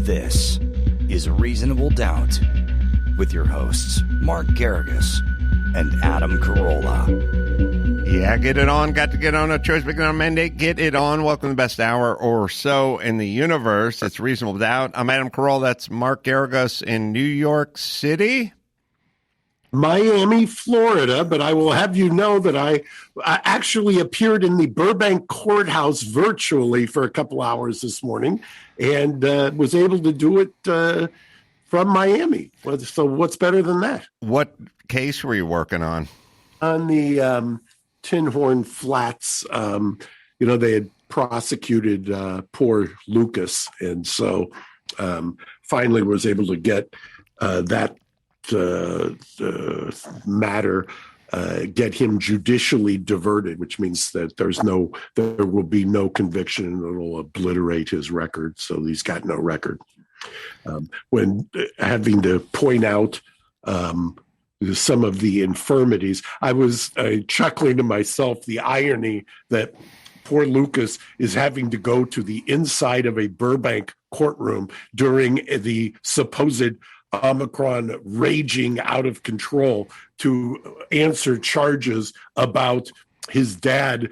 This is Reasonable Doubt with your hosts, Mark Garrigus and Adam Carolla. Yeah, get it on. Got to get on. A choice making on mandate. Get it on. Welcome to the best hour or so in the universe. It's Reasonable Doubt. I'm Adam Carolla. That's Mark Garrigus in New York City. Miami, Florida, but I will have you know that I actually appeared in the Burbank courthouse virtually for a couple hours this morning and was able to do it from Miami. So what's better than that? What case were you working on? On the Tinhorn Flats. They had prosecuted poor Lucas, and so finally was able to get that matter, get him judicially diverted, which means that there will be no conviction and it'll obliterate his record. So he's got no record. When having to point out some of the infirmities, I was chuckling to myself, the irony that poor Lucas is having to go to the inside of a Burbank courtroom during the supposed Omicron raging out of control to answer charges about his dad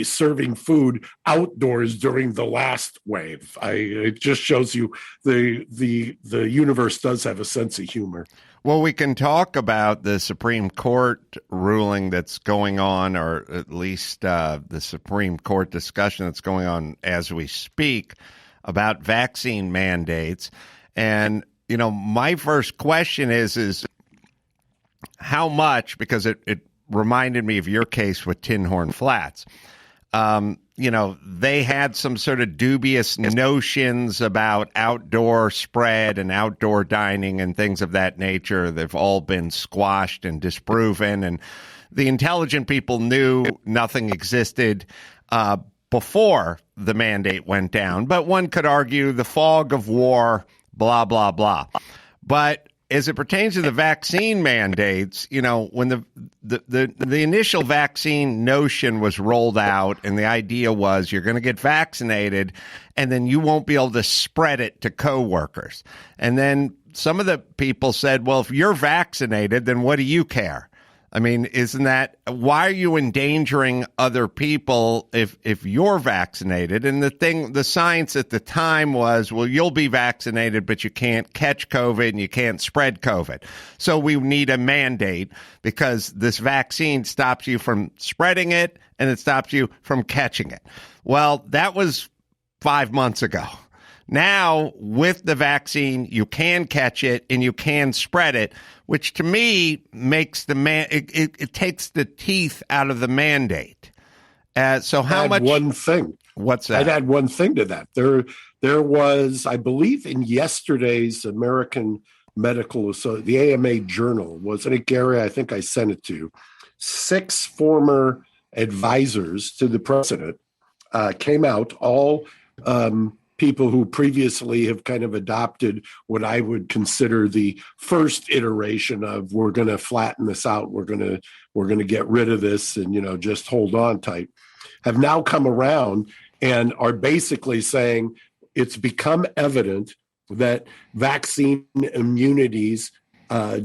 serving food outdoors during the last wave. It just shows you the universe does have a sense of humor. Well, we can talk about the Supreme Court ruling that's going on, or at least the Supreme Court discussion that's going on as we speak about vaccine mandates. And my first question is how much, because it reminded me of your case with Tinhorn Flats. They had some sort of dubious notions about outdoor spread and outdoor dining and things of that nature. They've all been squashed and disproven. And the intelligent people knew nothing existed before the mandate went down. But one could argue the fog of war, blah, blah, blah. But as it pertains to the vaccine mandates, when the initial vaccine notion was rolled out and the idea was you're going to get vaccinated and then you won't be able to spread it to coworkers. And then some of the people said, well, if you're vaccinated, then what do you care? I mean, why are you endangering other people if you're vaccinated? And the science at the time was, well, you'll be vaccinated, but you can't catch COVID and you can't spread COVID. So we need a mandate because this vaccine stops you from spreading it and it stops you from catching it. Well, that was 5 months ago. Now, with the vaccine, you can catch it and you can spread it, which to me makes it takes the teeth out of the mandate. So how much? One thing. What's that? I'd add one thing to that. There was, I believe, in yesterday's American Medical the AMA Journal, wasn't it, Gary? I think I sent it to you. 6 former advisors to the president came out, all people who previously have kind of adopted what I would consider the first iteration of we're going to flatten this out, we're going to get rid of this and just hold on tight, have now come around and are basically saying it's become evident that vaccine immunities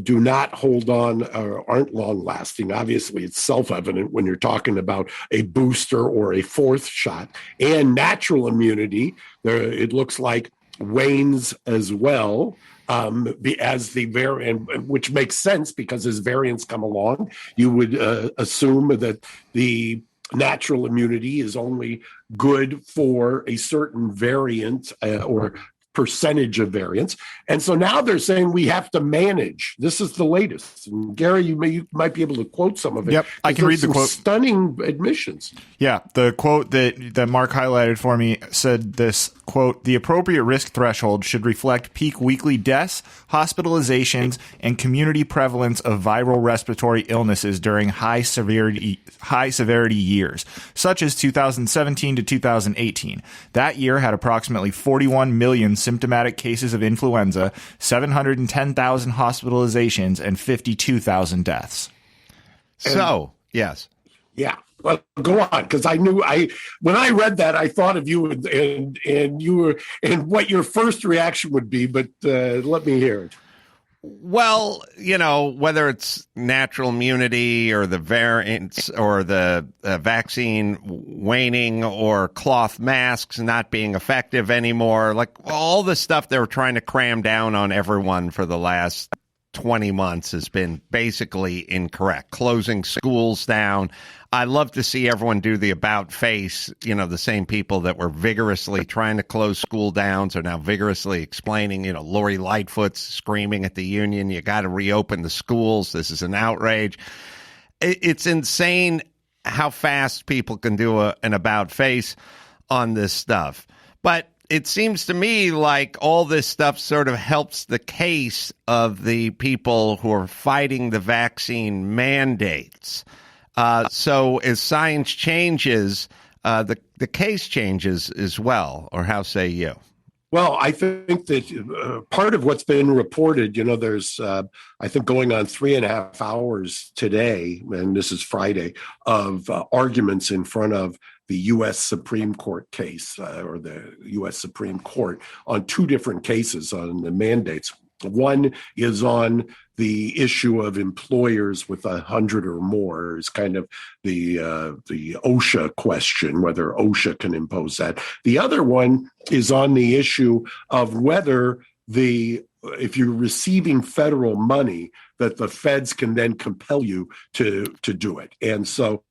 do not hold on or aren't long-lasting. Obviously, it's self-evident when you're talking about a booster or a 4th shot. And natural immunity, it looks like, wanes as well as the variant, which makes sense because as variants come along, you would assume that the natural immunity is only good for a certain variant or percentage of variants. And so now they're saying we have to manage. This is the latest. And Gary, you might be able to quote some of it. Yep, I can read the quote. Stunning admissions. Yeah, the quote that Mark highlighted for me said this, quote, "The appropriate risk threshold should reflect peak weekly deaths, hospitalizations, and community prevalence of viral respiratory illnesses during high severity years, such as 2017 to 2018. That year had approximately 41 million symptomatic cases of influenza, 710,000 hospitalizations, and 52,000 deaths." So, yes. Yeah. Well, go on, because when I read that, I thought of you and you were and what your first reaction would be. But let me hear it. Well, whether it's natural immunity or the variants or the vaccine waning or cloth masks not being effective anymore, like all the stuff they were trying to cram down on everyone for the last 20 months has been basically incorrect. Closing schools down. I love to see everyone do the about face. The same people that were vigorously trying to close school downs are now vigorously explaining, Lori Lightfoot's screaming at the union, you got to reopen the schools. This is an outrage. It's insane how fast people can do an about face on this stuff. But it seems to me like all this stuff sort of helps the case of the people who are fighting the vaccine mandates. So as science changes, the case changes as well, or how say you? Well, I think that part of what's been reported, there's, I think, going on 3.5 hours today, and this is Friday, of arguments in front of the U.S. Supreme Court case or the U.S. Supreme Court on 2 different cases on the mandates. One is on the issue of employers with 100 or more, is kind of the OSHA question, whether OSHA can impose that. The other one is on the issue of whether if you're receiving federal money, that the feds can then compel you to do it. And so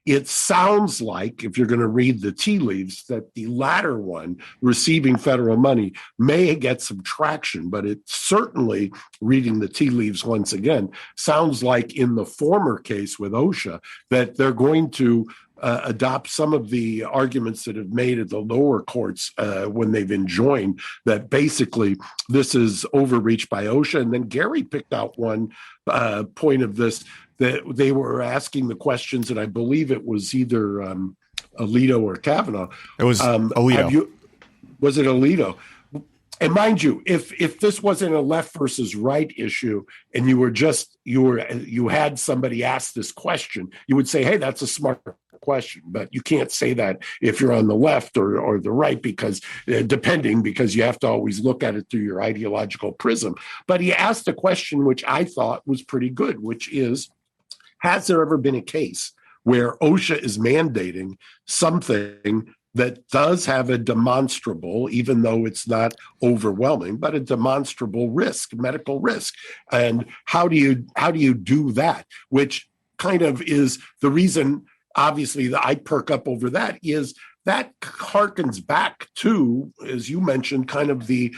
it sounds like, if you're going to read the tea leaves, that the latter one, receiving federal money, may get some traction. But it certainly, reading the tea leaves once again, sounds like in the former case with OSHA, that they're going to adopt some of the arguments that have made at the lower courts when they've enjoined that basically this is overreach by OSHA. And then Gary picked out one point of this, that they were asking the questions, and I believe it was either Alito or Kavanaugh. It was Alito. Was it Alito? And mind you, if this wasn't a left versus right issue, and you had somebody ask this question, you would say, "Hey, that's a smart question." But you can't say that if you're on the left or the right, because because you have to always look at it through your ideological prism. But he asked a question which I thought was pretty good, which is, has there ever been a case where OSHA is mandating something that does have a demonstrable, even though it's not overwhelming, but a demonstrable risk, medical risk? And how do you do that? Which kind of is the reason, obviously, that I perk up over that, is that harkens back to, as you mentioned, kind of the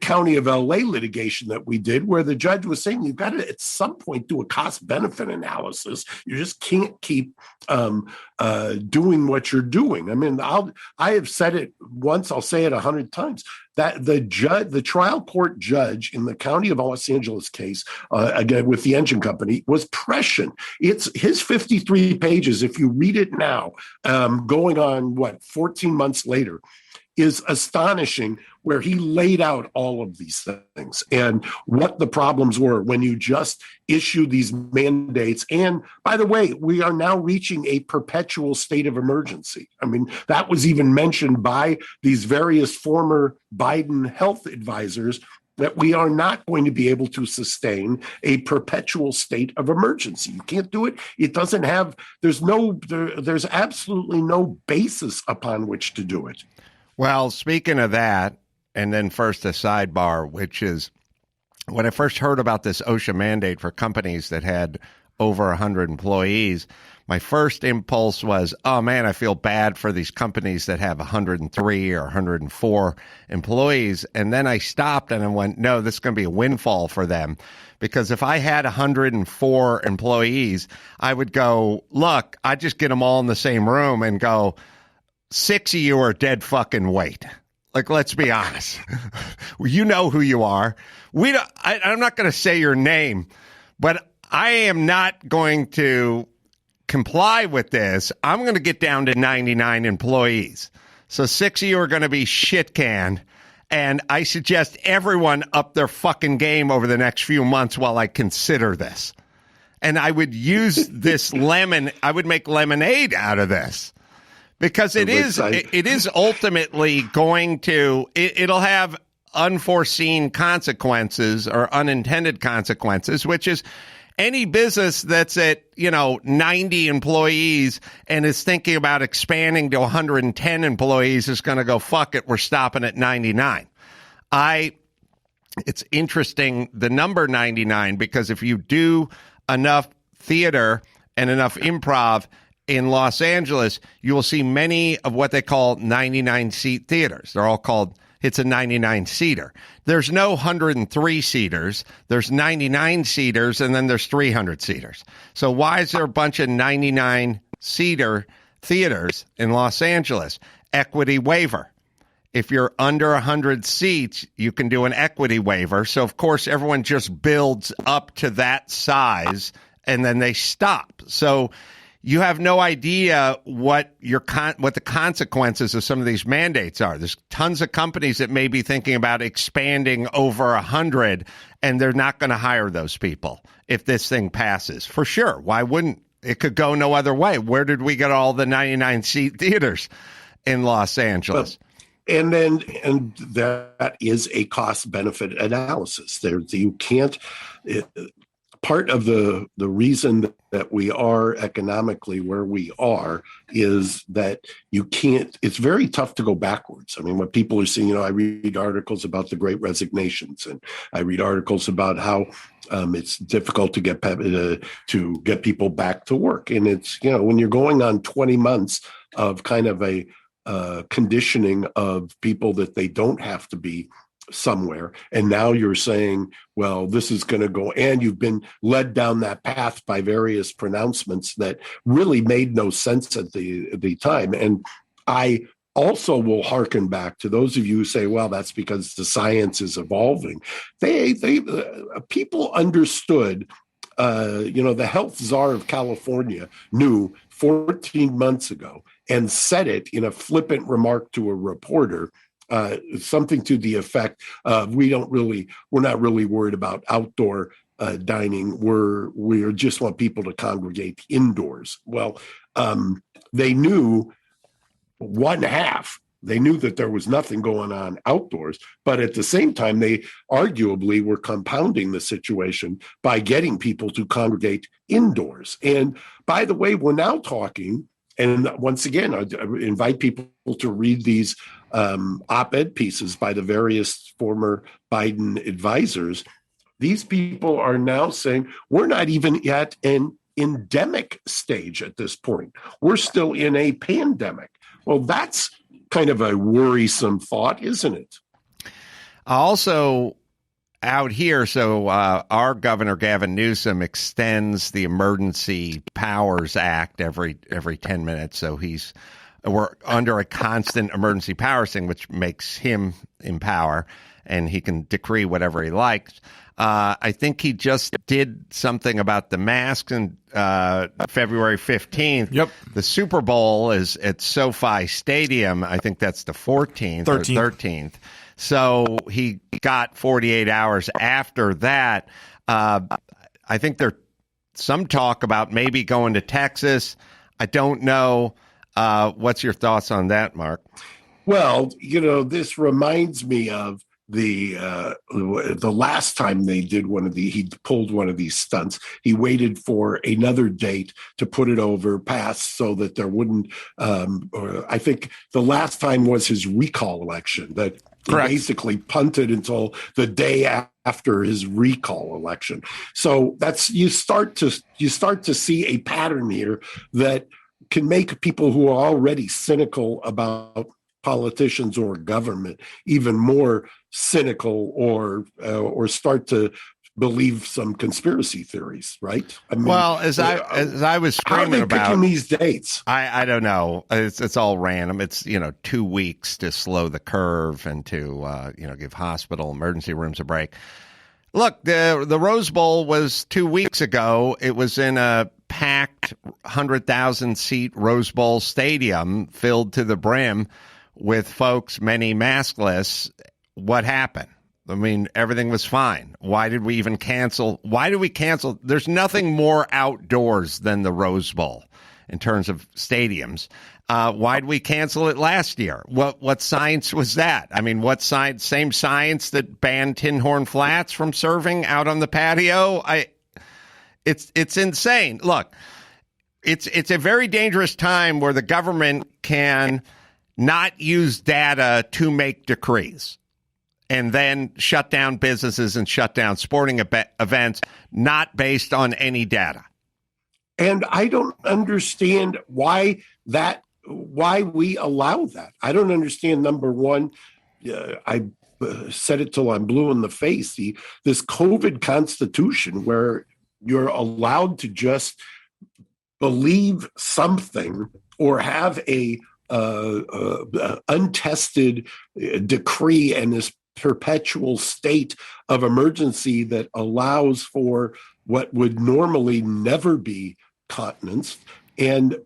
County of LA litigation that we did, where the judge was saying you've got to at some point do a cost-benefit analysis. You just can't keep doing what you're doing. I mean, I have said it once, I'll say it 100 times, that the trial court judge in the County of Los Angeles case, again with the engine company, was prescient. It's his 53 pages, if you read it now, going on 14 months later, is astonishing, where he laid out all of these things and what the problems were when you just issue these mandates. And by the way, we are now reaching a perpetual state of emergency. I mean, that was even mentioned by these various former Biden health advisors, that we are not going to be able to sustain a perpetual state of emergency. You can't do it. It doesn't have, there's absolutely no basis upon which to do it. Well, speaking of that, and then first a sidebar, which is when I first heard about this OSHA mandate for companies that had over 100 employees, my first impulse was, oh man, I feel bad for these companies that have 103 or 104 employees. And then I stopped and I went, no, this is going to be a windfall for them. Because if I had 104 employees, I would go, look, I just get them all in the same room and go, 6 of you are dead fucking weight. Like, let's be honest. You know who you are. I'm not going to say your name, but I am not going to comply with this. I'm going to get down to 99 employees. So 6 of you are going to be shit canned. And I suggest everyone up their fucking game over the next few months while I consider this. And I would use this I would make lemonade out of this. Because it is ultimately going to, it'll have unforeseen consequences or unintended consequences, which is any business that's at, 90 employees and is thinking about expanding to 110 employees is going to go, fuck it, we're stopping at 99. It's interesting, the number 99, because if you do enough theater and enough improv in Los Angeles, you will see many of what they call 99-seat theaters. They're all called, it's a 99-seater. There's no 103-seaters. There's 99-seaters, and then there's 300-seaters. So why is there a bunch of 99-seater theaters in Los Angeles? Equity waiver. If you're under 100 seats, you can do an equity waiver. So, of course, everyone just builds up to that size, and then they stop. So you have no idea what the consequences of some of these mandates are. There's tons of companies that may be thinking about expanding over 100, and they're not going to hire those people if this thing passes. For sure. Why wouldn't? It could go no other way. Where did we get all the 99-seat theaters in Los Angeles? And that is a cost-benefit analysis. You can't. Part of the reason that we are economically where we are is that you can't, it's very tough to go backwards. I mean, what people are seeing, I read articles about the Great Resignations, and I read articles about how it's difficult to get people back to work. And it's, when you're going on 20 months of kind of a conditioning of people that they don't have to be somewhere, and now you're saying, well, this is going to go, and you've been led down that path by various pronouncements that really made no sense at the time. And I also will hearken back to those of you who say, well, that's because the science is evolving. People understood, the health czar of California knew 14 months ago and said it in a flippant remark to a reporter, something to the effect of, we're not really worried about outdoor dining. We just want people to congregate indoors. Well, they knew one half. They knew that there was nothing going on outdoors, but at the same time, they arguably were compounding the situation by getting people to congregate indoors. And by the way, we're now talking, and once again, I invite people to read these op-ed pieces by the various former Biden advisors. These people are now saying we're not even at an endemic stage at this point. We're still in a pandemic. Well, that's kind of a worrisome thought, isn't it? Also, out here, so our governor, Gavin Newsom, extends the Emergency Powers Act every 10 minutes. So we're under a constant emergency powers thing, which makes him in power, and he can decree whatever he likes. I think he just did something about the masks on February 15th. Yep. The Super Bowl is at SoFi Stadium. I think that's the 14th. or 13th. So he got 48 hours after that. I think there's some talk about maybe going to Texas. I don't know. What's your thoughts on that, Mark? Well, this reminds me of the last time they did he pulled one of these stunts. He waited for another date to put it over past so that there wouldn't, I think the last time was his recall election that he basically punted until the day after his recall election. So you start to see a pattern here that can make people who are already cynical about politicians or government even more cynical, or start to believe some conspiracy theories, right? I mean, well, as I was screaming about, picking these dates, I don't know. It's all random. It's 2 weeks to slow the curve and to give hospital emergency rooms a break. Look, the Rose Bowl was 2 weeks ago. It was in a packed 100,000 seat Rose Bowl stadium filled to the brim with folks, many maskless. What happened? I mean, everything was fine. Why did we even cancel? Why did we cancel? There's nothing more outdoors than the Rose Bowl in terms of stadiums. Why did we cancel it last year? What science was that? I mean, what science? Same science that banned Tinhorn Flats from serving out on the patio? It's insane. Look, it's a very dangerous time where the government can not use data to make decrees and then shut down businesses and shut down sporting events not based on any data. And I don't understand why we allow that. I don't understand, number one, I said it till I'm blue in the face, this COVID constitution where you're allowed to just believe something or have a untested decree and this perpetual state of emergency that allows for what would normally never be continence. And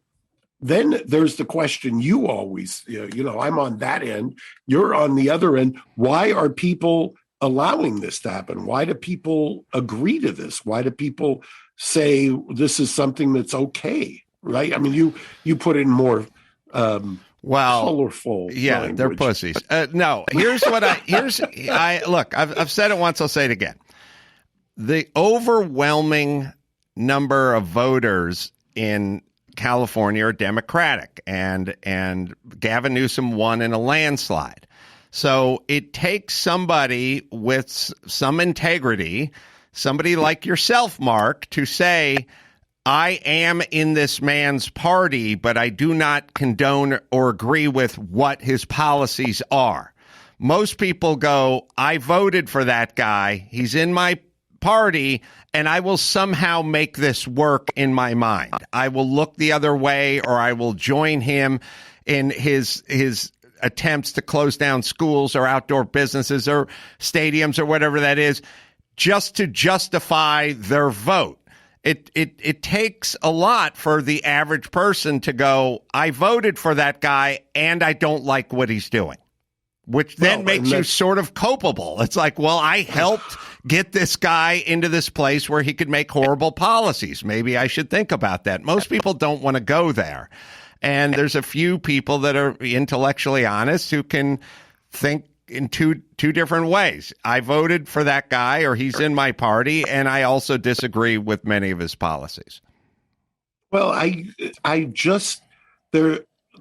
then there's the question you always, I'm on that end, you're on the other end. Why are people allowing this to happen? Why do people agree to this? Why do people say this is something that's okay? Right? I mean, you put in more colorful. Yeah, language. They're pussies. No, look, I've said it once, I'll say it again. The overwhelming number of voters in California are Democratic, and Gavin Newsom won in a landslide. So it takes somebody with some integrity, somebody like yourself, Mark, to say, I am in this man's party, but I do not condone or agree with what his policies are. Most people go, I voted for that guy. He's in my party, and I will somehow make this work in my mind. I will look the other way, or I will join him in his attempts to close down schools or outdoor businesses or stadiums or whatever that is, just to justify their vote. It takes a lot for the average person to go, I voted for that guy and I don't like what he's doing, which then makes you sort of culpable. It's like, well, I helped get this guy into this place where he could make horrible policies. Maybe I should think about that. Most people don't want to go there. And there's a few people that are intellectually honest who can think in two different ways. I voted for that guy, or he's in my party, and I also disagree with many of his policies. Well,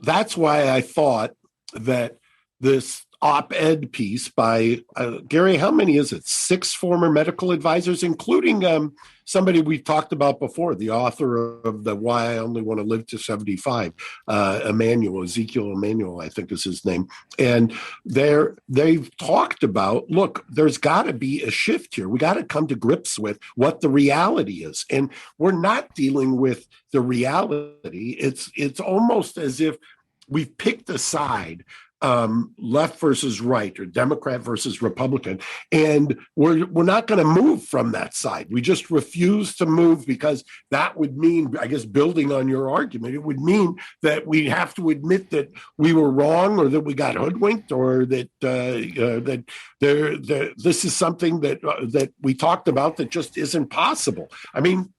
that's why I thought that this op-ed piece by Gary, how many is it? 6 former medical advisors, including somebody we talked about before, the author of the Why I Only Want to Live to 75, Ezekiel Emanuel, I think is his name. And they've talked about, look, there's got to be a shift here. We got to come to grips with what the reality is. And we're not dealing with the reality. It's almost as if we've picked a side, left versus right, or Democrat versus Republican, and we're not going to move from that side. We just refuse to move because that would mean, I guess, building on your argument, it would mean that we have to admit that we were wrong, or that we got hoodwinked, or that this is something that we talked about that just isn't possible. I mean,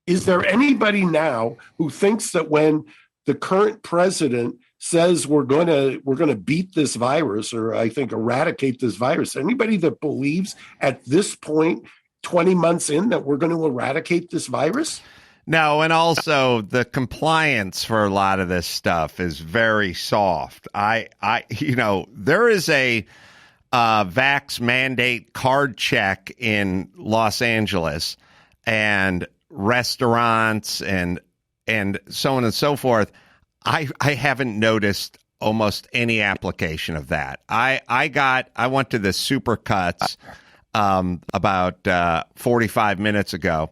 is there anybody now who thinks that when the current president says we're going to beat this virus, or I think eradicate this virus, anybody that believes at this point, 20 months in, that we're going to eradicate this virus? No, and also the compliance for a lot of this stuff is very soft. There is a vax mandate card check in Los Angeles, and restaurants and so on and so forth. I haven't noticed almost any application of that. I went to the Supercuts about 45 minutes ago,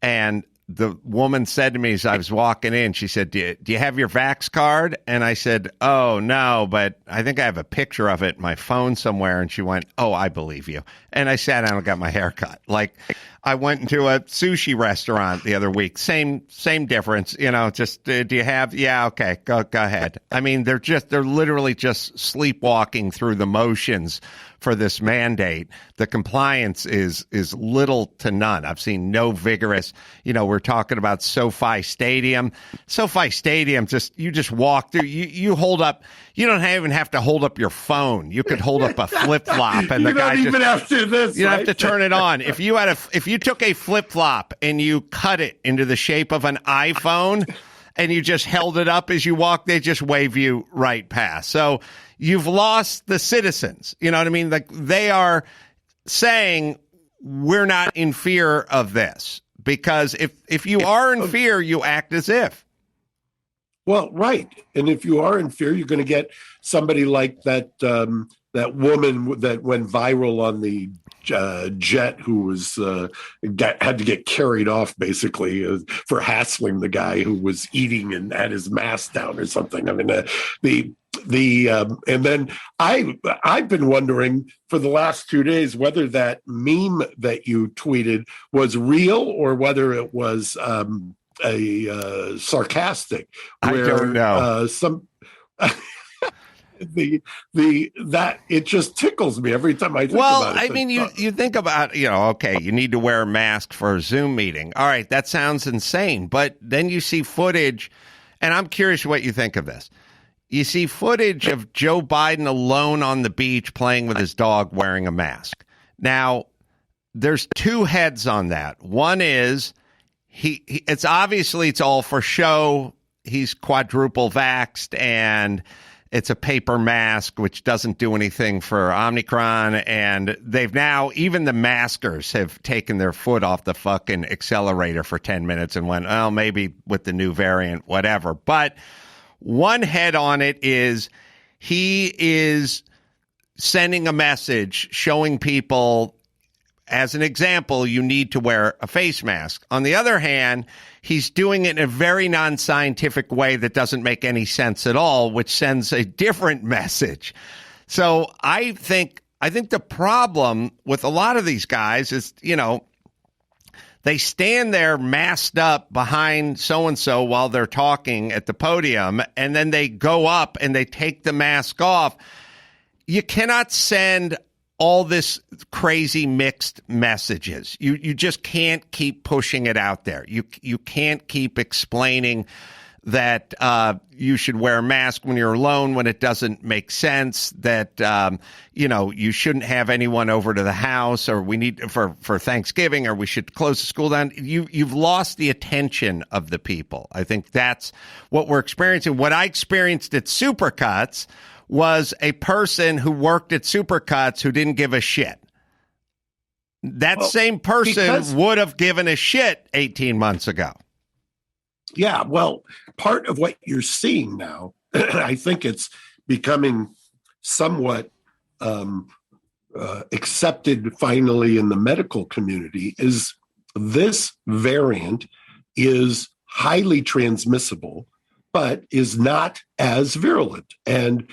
and the woman said to me as I was walking in, she said, do you have your Vax card? And I said, oh, no, but I think I have a picture of it in my phone somewhere. And she went, oh, I believe you. And I sat down and got my hair cut. Like, I went into a sushi restaurant the other week. Same difference. Just do you have? Yeah, okay, go ahead. I mean, they're literally just sleepwalking through the motions for this mandate. The compliance is little to none. I've seen no vigorous. We're talking about SoFi Stadium. SoFi Stadium, you just walk through. You hold up. You don't even have to hold up your phone. You could hold up a flip flop, and the guy don't even have to this. You don't have to turn it on. If you took a flip flop and you cut it into the shape of an iPhone, and you just held it up as you walk, they just wave you right past. So you've lost the citizens. You know what I mean? Like, they are saying we're not in fear of this, because if you are in fear, you act as if. Well, right. And if you are in fear, you're going to get somebody like that woman that went viral on the jet, who was had to get carried off basically for hassling the guy who was eating and had his mask down or something. I mean, and then I've been wondering for the last 2 days whether that meme that you tweeted was real or whether it was sarcastic. Where, I don't know. That it just tickles me every time I think about it. Well, I mean, you think about, okay, you need to wear a mask for a Zoom meeting. All right, that sounds insane. But then you see footage, and I'm curious what you think of this. You see footage of Joe Biden alone on the beach playing with his dog wearing a mask. Now, there's two heads on that. One is it's obviously it's all for show. He's quadruple vaxxed, and it's a paper mask, which doesn't do anything for Omicron. And they've now, even the maskers have taken their foot off the fucking accelerator for 10 minutes and went, oh, maybe with the new variant, whatever. But one head on it is he is sending a message showing people, as an example, you need to wear a face mask. On the other hand, he's doing it in a very non-scientific way that doesn't make any sense at all, which sends a different message. So I think the problem with a lot of these guys is, they stand there masked up behind so-and-so while they're talking at the podium, and then they go up and they take the mask off. You cannot send all this crazy mixed messages. You just can't keep pushing it out there. You can't keep explaining that you should wear a mask when you're alone when it doesn't make sense, that you shouldn't have anyone over to the house, or we need for Thanksgiving, or we should close the school down. You've lost the attention of the people. I think that's what we're experiencing. What I experienced at Supercuts was a person who worked at Supercuts who didn't give a shit. That same person would have given a shit 18 months ago. Yeah, well, part of what you're seeing now, I think it's becoming somewhat accepted finally in the medical community, is this variant is highly transmissible, but is not as virulent. And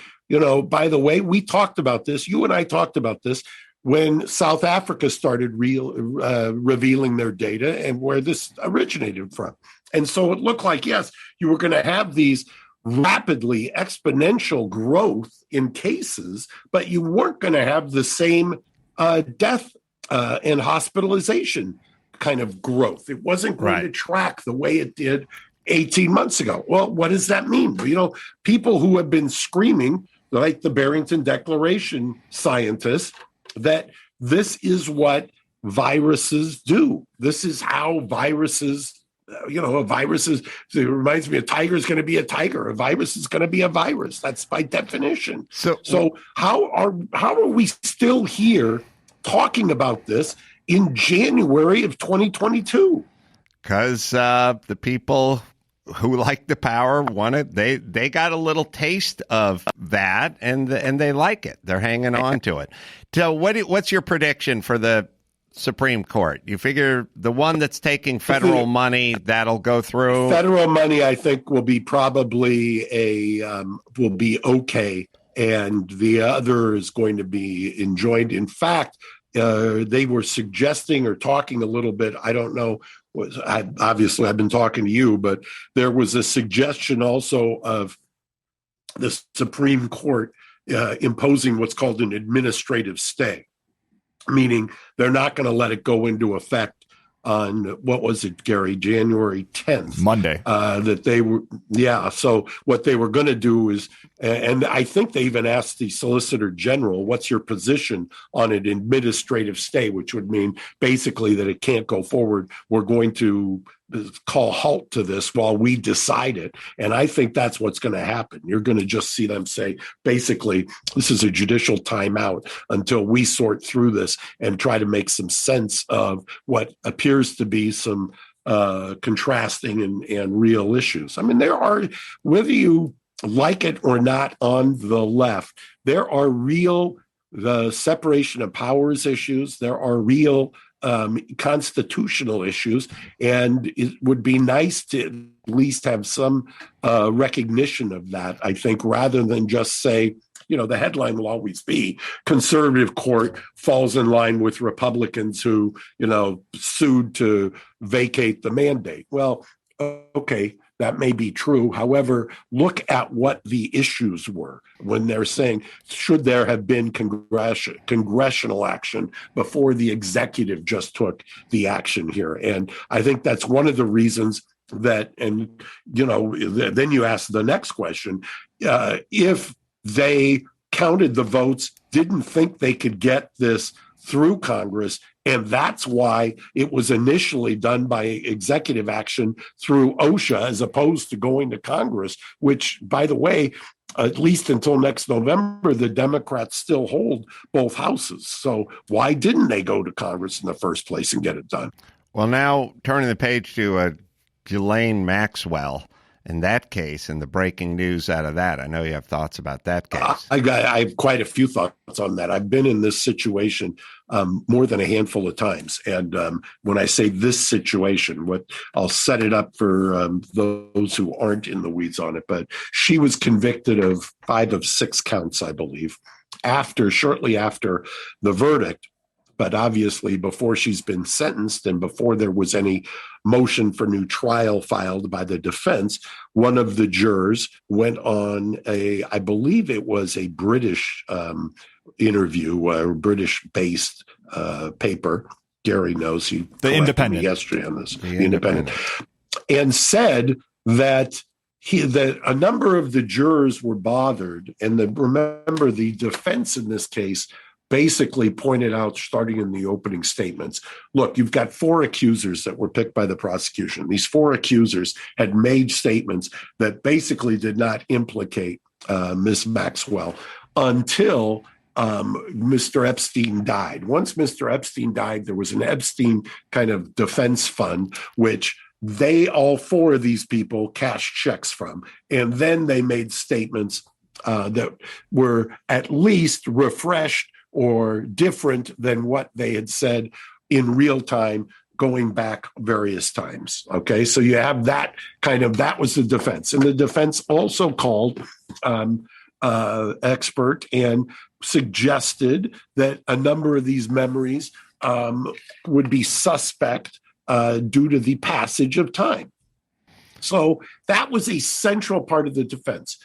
by the way, we talked about this. You and I talked about this when South Africa started revealing their data and where this originated from. And so it looked like, yes, you were going to have these rapidly exponential growth in cases, but you weren't going to have the same death and hospitalization kind of growth. It wasn't going to track the way it did 18 months ago. Well, what does that mean? People who have been screaming, like the Barrington Declaration scientists, that this is what viruses do. This is how viruses, a virus is, it reminds me, a tiger is going to be a tiger. A virus is going to be a virus. That's by definition. So how are we still here talking about this in January of 2022? Because the people who like the power wanted, they got a little taste of that, and they like it. They're hanging on to it. So what's your prediction for the Supreme Court? You figure the one that's taking federal money, that'll go through? Federal money, I think, will be probably will be okay, and the other is going to be enjoined. In fact, they were suggesting or talking a little bit. I don't know. Obviously, I've been talking to you, but there was a suggestion also of the Supreme Court imposing what's called an administrative stay, meaning they're not going to let it go into effect on, what was it, Gary, January 10th. Monday. That they were, so what they were going to do is, and I think they even asked the Solicitor General, what's your position on an administrative stay, which would mean basically that it can't go forward. We're going to call halt to this while we decide it. And I think that's what's going to happen. You're going to just see them say, basically, this is a judicial timeout until we sort through this and try to make some sense of what appears to be some contrasting and real issues. I mean, there are, whether you like it or not on the left, there are real the separation of powers issues. There are real constitutional issues, and it would be nice to at least have some recognition of that, I think, rather than just say, the headline will always be conservative court falls in line with Republicans who, sued to vacate the mandate. Well, okay, that may be true. However, look at what the issues were when they're saying, should there have been congressional action before the executive just took the action here? And I think that's one of the reasons that, and, then you ask the next question, if they counted the votes, didn't think they could get this through Congress, and that's why it was initially done by executive action through OSHA as opposed to going to Congress, which, by the way, at least until next November, the Democrats still hold both houses. So why didn't they go to Congress in the first place and get it done? Well, now turning the page to Ghislaine Maxwell. In that case, and the breaking news out of that, I know you have thoughts about that case. I have quite a few thoughts on that. I've been in this situation more than a handful of times. And when I say this situation, I'll set it up for those who aren't in the weeds on it. But she was convicted of 5 of 6 counts, I believe, shortly after the verdict. But obviously, before she's been sentenced and before there was any motion for new trial filed by the defense, one of the jurors went on I believe it was a British interview, a British-based paper. Gary knows, he The Independent yesterday on this, the Independent, and said that that a number of the jurors were bothered, and remember the defense in this case basically pointed out, starting in the opening statements, look, you've got 4 accusers that were picked by the prosecution. These 4 accusers had made statements that basically did not implicate Ms. Maxwell until Mr. Epstein died. Once Mr. Epstein died, there was an Epstein kind of defense fund, which all 4 of these people cashed checks from. And then they made statements that were at least refreshed or different than what they had said in real time going back various times. Okay, so you have that that was the defense. And the defense also called expert and suggested that a number of these memories would be suspect due to the passage of time. So that was a central part of the defense.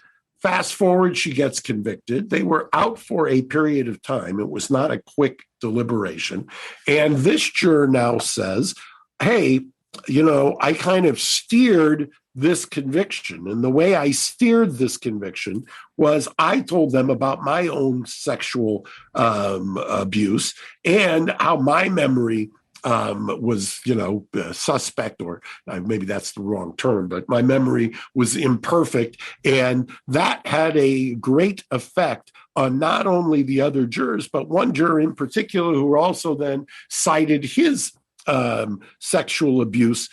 Fast forward, she gets convicted. They were out for a period of time. It was not a quick deliberation. And this juror now says, hey, I kind of steered this conviction. And the way I steered this conviction was I told them about my own sexual abuse and how my memory was, suspect, or maybe that's the wrong term, but my memory was imperfect. And that had a great effect on not only the other jurors, but one juror in particular who also then cited his sexual abuse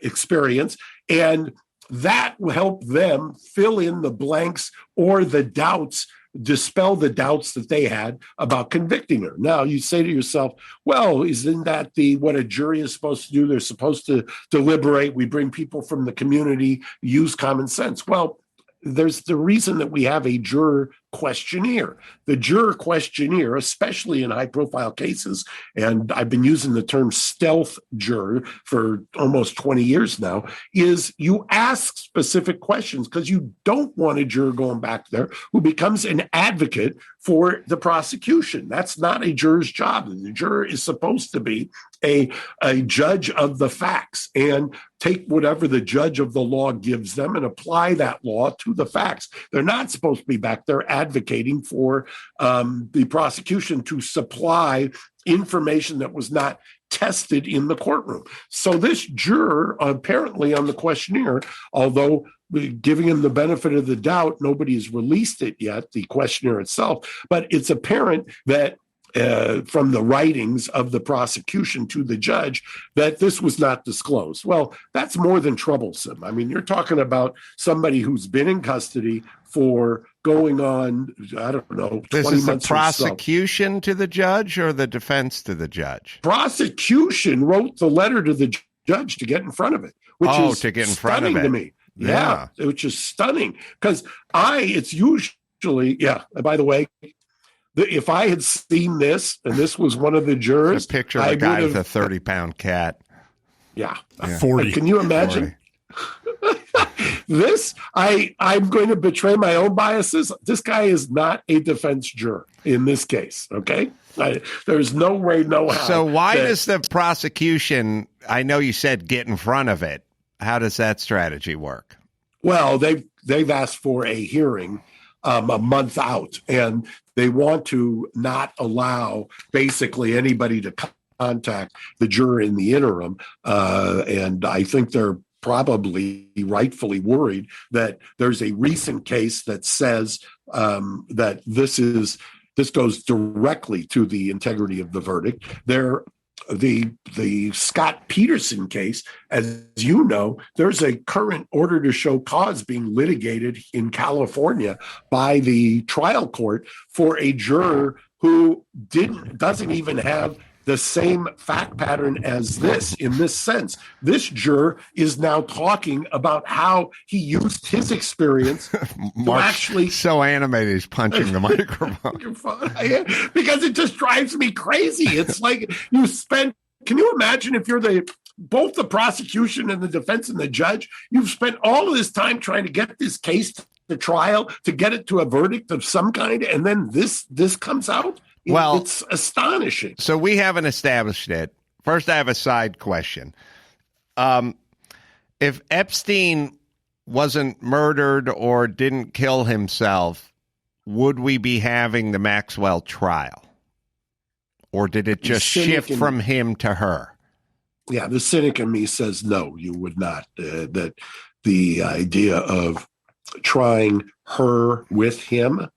experience. And that helped them fill in the blanks or the doubts, dispel the doubts that they had about convicting her. Now, you say to yourself, well, isn't that what a jury is supposed to do? They're supposed to deliberate. We bring people from the community, use common sense. Well, there's the reason that we have a juror questionnaire. The juror questionnaire, especially in high-profile cases, and I've been using the term stealth juror for almost 20 years now, is you ask specific questions because you don't want a juror going back there who becomes an advocate for the prosecution. That's not a juror's job. The juror is supposed to be a judge of the facts and take whatever the judge of the law gives them and apply that law to the facts. They're not supposed to be back there advocating for the prosecution to supply information that was not tested in the courtroom. So this juror, apparently on the questionnaire, although giving him the benefit of the doubt, nobody's released it yet, the questionnaire itself, but it's apparent that from the writings of the prosecution to the judge that this was not disclosed. Well, that's more than troublesome. I mean, you're talking about somebody who's been in custody for going on, I don't know, 20 this is months the prosecution to the judge or the defense to the judge? Prosecution wrote the letter to the judge to get in front of it, which is to get in front of stunning it. to me. Yeah, which is stunning because it's usually, by the way, if I had seen this and this was one of the jurors, a picture of a guy with a 30-pound cat. Yeah. 40. Can you imagine? This, I'm going to betray my own biases. This guy is not a defense juror in this case, okay? There's no way, no how. So why does the prosecution, I know you said get in front of it. How does that strategy work? Well, they've asked for a hearing a month out, and they want to not allow basically anybody to contact the juror in the interim. And I think they're probably rightfully worried that there's a recent case that says that this goes directly to the integrity of the verdict. The Scott Peterson case, as you know, there's a current order to show cause being litigated in California by the trial court for a juror who doesn't even have the same fact pattern as this in this sense. This juror is now talking about how he used his experience to actually... so animated, he's punching the microphone. Because it just drives me crazy. It's like can you imagine if you're both the prosecution and the defense and the judge, you've spent all of this time trying to get this case to trial, to get it to a verdict of some kind, and then this comes out? Well, it's astonishing. So we haven't established it. First, I have a side question. If Epstein wasn't murdered or didn't kill himself, would we be having the Maxwell trial? Or did it just shift from him to her? Yeah, the cynic in me says no, you would not. That the idea of trying her with him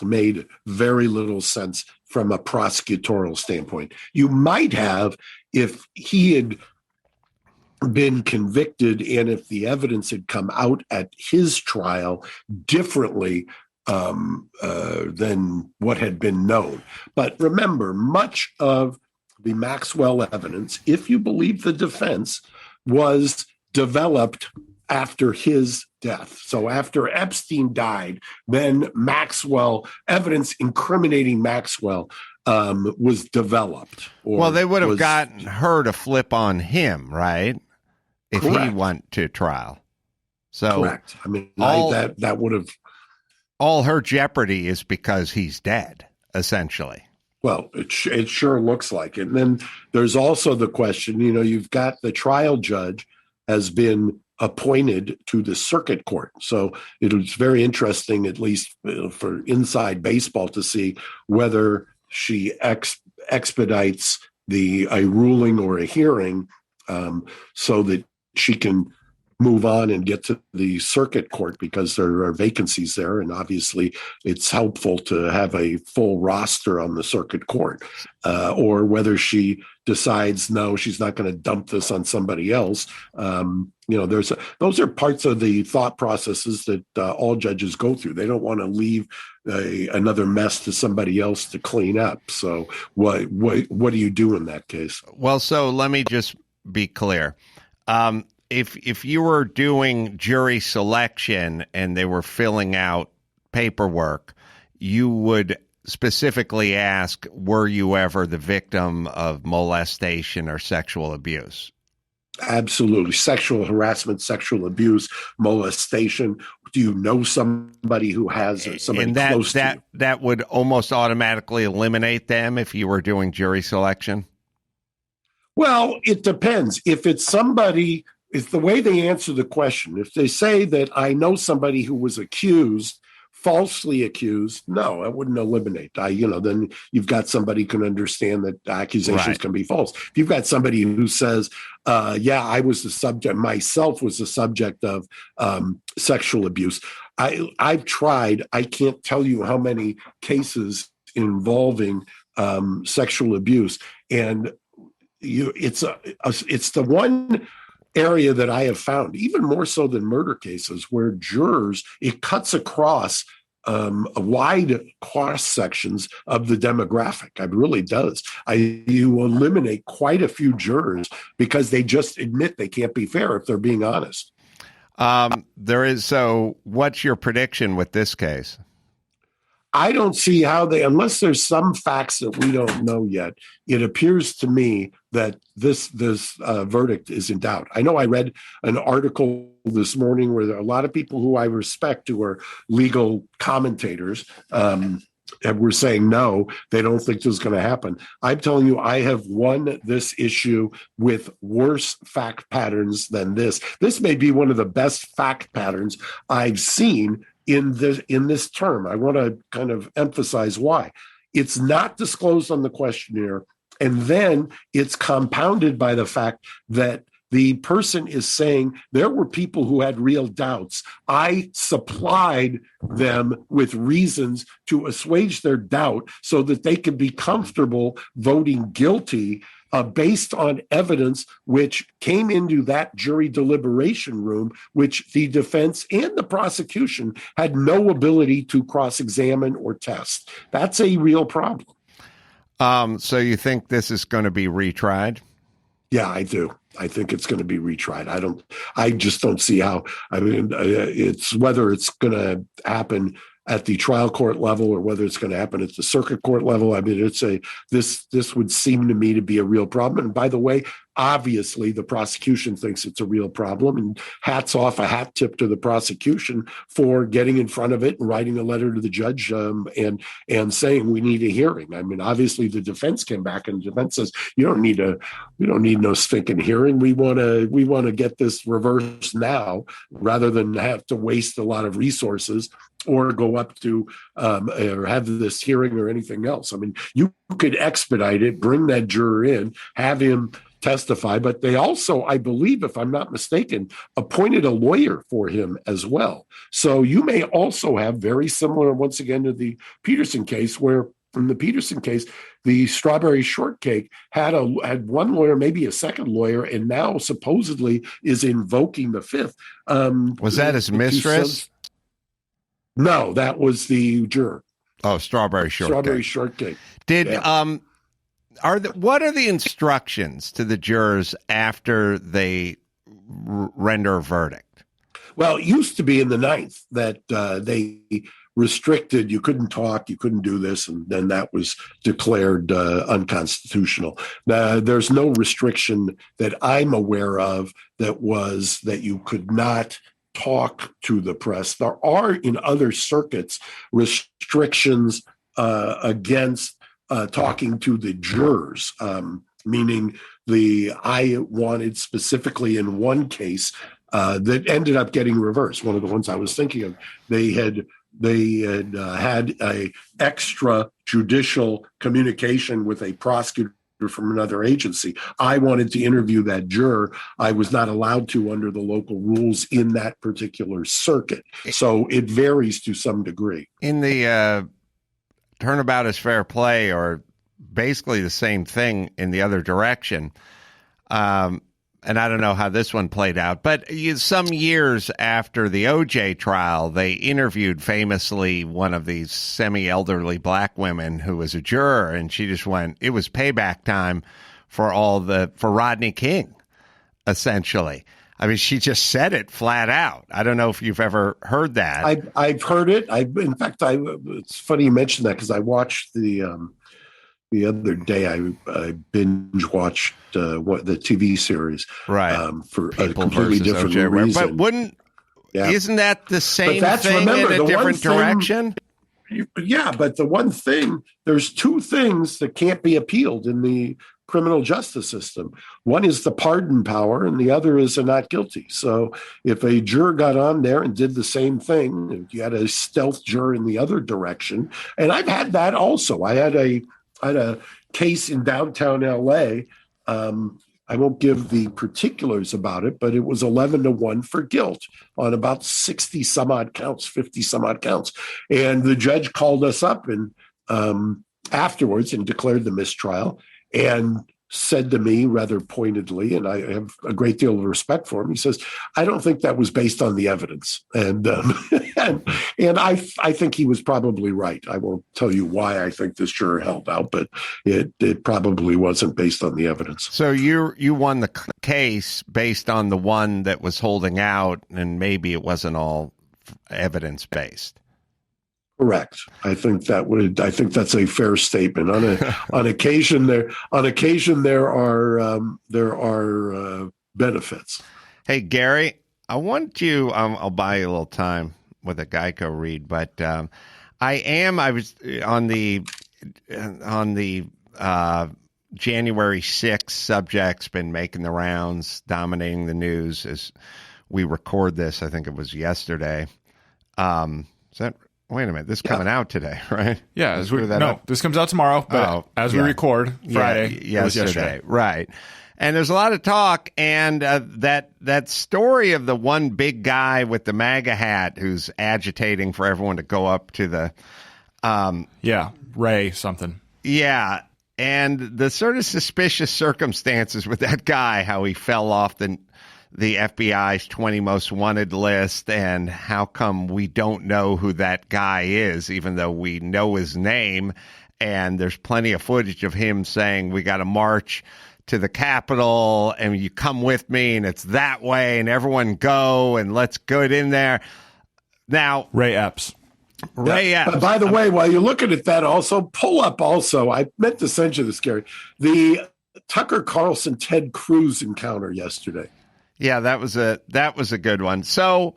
made very little sense from a prosecutorial standpoint. You might have if he had been convicted and if the evidence had come out at his trial differently than what had been known. But remember, much of the Maxwell evidence, if you believe the defense, was developed after his death. So after Epstein died, then evidence incriminating Maxwell was developed. Well, they would have gotten her to flip on him, right? If Correct. He went to trial. So correct. I mean, that would have... all her jeopardy is because he's dead, essentially. Well, it sure looks like it. And then there's also the question, you've got the trial judge has been appointed to the circuit court. So it was very interesting, at least for inside baseball, to see whether she expedites a ruling or a hearing so that she can move on and get to the circuit court, because there are vacancies there. And obviously it's helpful to have a full roster on the circuit court, or whether she decides, no, she's not going to dump this on somebody else. Those are parts of the thought processes that all judges go through. They don't want to leave another mess to somebody else to clean up. So what do you do in that case? Well, so let me just be clear. If you were doing jury selection and they were filling out paperwork, you would specifically ask, were you ever the victim of molestation or sexual abuse? Absolutely. Sexual harassment, sexual abuse, molestation. Do you know somebody who has, or somebody and close to you? That would almost automatically eliminate them if you were doing jury selection? Well, it depends. If it's somebody, if the way they answer the question, if they say that I know somebody who was accused, falsely accused, no, I wouldn't eliminate. Then you've got somebody who can understand that accusations can be false. If you've got somebody who says, I was the subject, myself was the subject of sexual abuse. I've tried, I can't tell you how many cases involving sexual abuse. And it's the one area that I have found, even more so than murder cases, where jurors, it cuts across a wide cross sections of the demographic. It really does. You eliminate quite a few jurors because they just admit they can't be fair if they're being honest. So what's your prediction with this case? I don't see how unless there's some facts that we don't know yet, it appears to me that this verdict is in doubt. I know I read an article this morning where there are a lot of people who I respect, who are legal commentators, and were saying, no, they don't think this is going to happen. I'm telling you, I have won this issue with worse fact patterns than this. This may be one of the best fact patterns I've seen in this term. I want to kind of emphasize why. It's not disclosed on the questionnaire, and then it's compounded by the fact that the person is saying there were people who had real doubts. I supplied them with reasons to assuage their doubt so that they could be comfortable voting guilty based on evidence which came into that jury deliberation room, which the defense and the prosecution had no ability to cross-examine or test. That's a real problem. So you think this is going to be retried? Yeah, I do. I think it's going to be retried. I just don't see how. I mean, it's whether it's going to happen at the trial court level or whether it's going to happen at the circuit court level. I mean, this would seem to me to be a real problem. And by the way, obviously the prosecution thinks it's a real problem, and hats off, a hat tip to the prosecution for getting in front of it and writing a letter to the judge and saying we need a hearing. I mean, obviously the defense came back and the defense says we don't need no stinking hearing. We want to get this reversed now rather than have to waste a lot of resources or go up to or have this hearing or anything else. I mean, you could expedite it, bring that juror in, have him testify, but they also, I believe, if I'm not mistaken, appointed a lawyer for him as well. So you may also have very similar, once again, to the Peterson case, where in the Peterson case, the strawberry shortcake had one lawyer, maybe a second lawyer, and now supposedly is invoking the fifth. Was that his mistress? No, that was the juror. Oh, strawberry shortcake. Strawberry shortcake. What are the instructions to the jurors after they render a verdict? Well, it used to be in the ninth that they restricted, you couldn't talk, you couldn't do this, and then that was declared unconstitutional. There's no restriction that I'm aware of that you could not talk to the press. There are in other circuits restrictions against talking to the jurors, meaning I wanted specifically in one case that ended up getting reversed. One of the ones I was thinking of, they had a extra judicial communication with a prosecutor from another agency. I wanted to interview that juror. I was not allowed to under the local rules in that particular circuit. So it varies to some degree. In the turnabout is fair play, or basically the same thing in the other direction. And I don't know how this one played out, but some years after the OJ trial, they interviewed famously one of these semi-elderly black women who was a juror, and she just went, it was payback time for Rodney King, essentially. I mean, she just said it flat out. I don't know if you've ever heard that. I've heard it. In fact, it's funny you mentioned that because I watched the other day. I binge watched the TV series, right? For People a completely different OJ, reason. But isn't that the same thing remember, in a different direction? Yeah, but the one thing, there's two things that can't be appealed in the criminal justice system. One is the pardon power, and the other is a not guilty. So if a juror got on there and did the same thing, you had a stealth juror in the other direction. And I've had that also. I had a case in downtown LA. I won't give the particulars about it, but it was 11-1 for guilt on about 60 some odd counts, 50 some odd counts. And the judge called us up and afterwards and declared the mistrial and said to me rather pointedly, and I have a great deal of respect for him. He says, "I don't think that was based on the evidence." And and I think he was probably right. I won't tell you why I think this juror held out, but it probably wasn't based on the evidence. So you won the case based on the one that was holding out, and maybe it wasn't all evidence based. Correct. I think that's a fair statement. On occasion there are benefits. Hey Gary, I want you. I'll buy you a little time with a Geico read, but I was on the January 6th subject's been making the rounds, dominating the news as we record this. I think it was yesterday. Is that? Wait a minute, this is coming out today, right? Yeah, this comes out tomorrow, but we record Friday, yesterday, right? And there's a lot of talk, and that story of the one big guy with the MAGA hat who's agitating for everyone to go up to the, Ray something, and the sort of suspicious circumstances with that guy, how he fell off the FBI's 20 most wanted list, and how come we don't know who that guy is, even though we know his name. And there's plenty of footage of him saying, we got to march to the Capitol and you come with me and it's that way and everyone go and let's get in there. Now, Ray Epps. But by the way, while you're looking at that, also pull up I meant to send you this, Gary, the Tucker Carlson Ted Cruz encounter yesterday. Yeah, that was a good one. So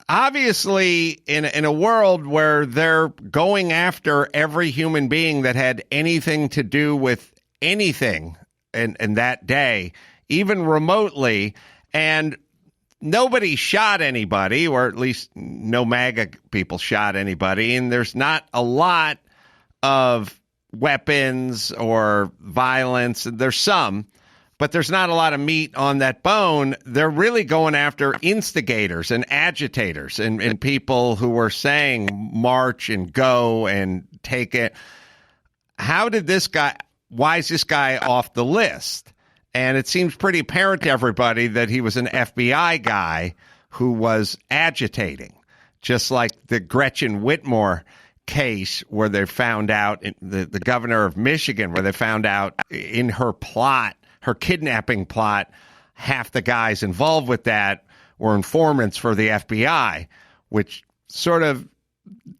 obviously in a world where they're going after every human being that had anything to do with anything in that day, even remotely, and nobody shot anybody, or at least no MAGA people shot anybody, and there's not a lot of weapons or violence. There's some, but there's not a lot of meat on that bone. They're really going after instigators and agitators and people who were saying march and go and take it. Why is this guy off the list? And it seems pretty apparent to everybody that he was an FBI guy who was agitating, just like the Gretchen Whitmer case where they found out, the governor of Michigan, where they found out in her kidnapping plot, half the guys involved with that were informants for the FBI, which sort of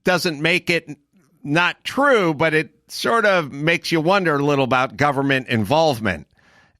doesn't make it not true, but it sort of makes you wonder a little about government involvement.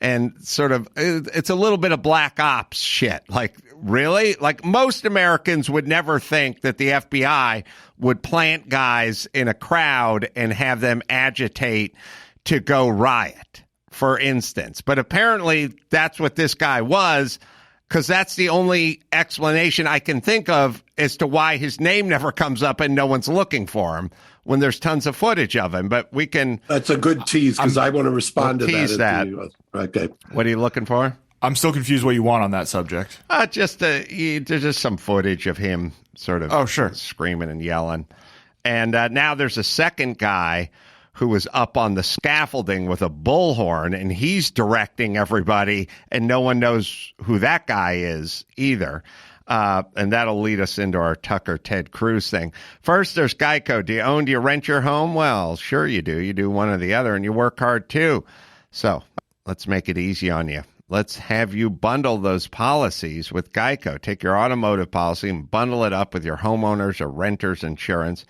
And sort of, it's a little bit of black ops shit. Like, really? Like, most Americans would never think that the FBI would plant guys in a crowd and have them agitate to go riot, for instance. But apparently that's what this guy was, because that's the only explanation I can think of as to why his name never comes up and no one's looking for him when there's tons of footage of him. But we can... That's a good tease, because I want to respond to that. Okay. What are you looking for? I'm still confused what you want on that subject. There's just some footage of him sort of screaming and yelling. And now there's a second guy who was up on the scaffolding with a bullhorn, and he's directing everybody, and no one knows who that guy is either. And that'll lead us into our Tucker Ted Cruz thing. First, there's Geico. Do you rent your home? Well, sure you do. You do one or the other, and you work hard too. So let's make it easy on you. Let's have you bundle those policies with Geico. Take your automotive policy and bundle it up with your homeowners or renters insurance.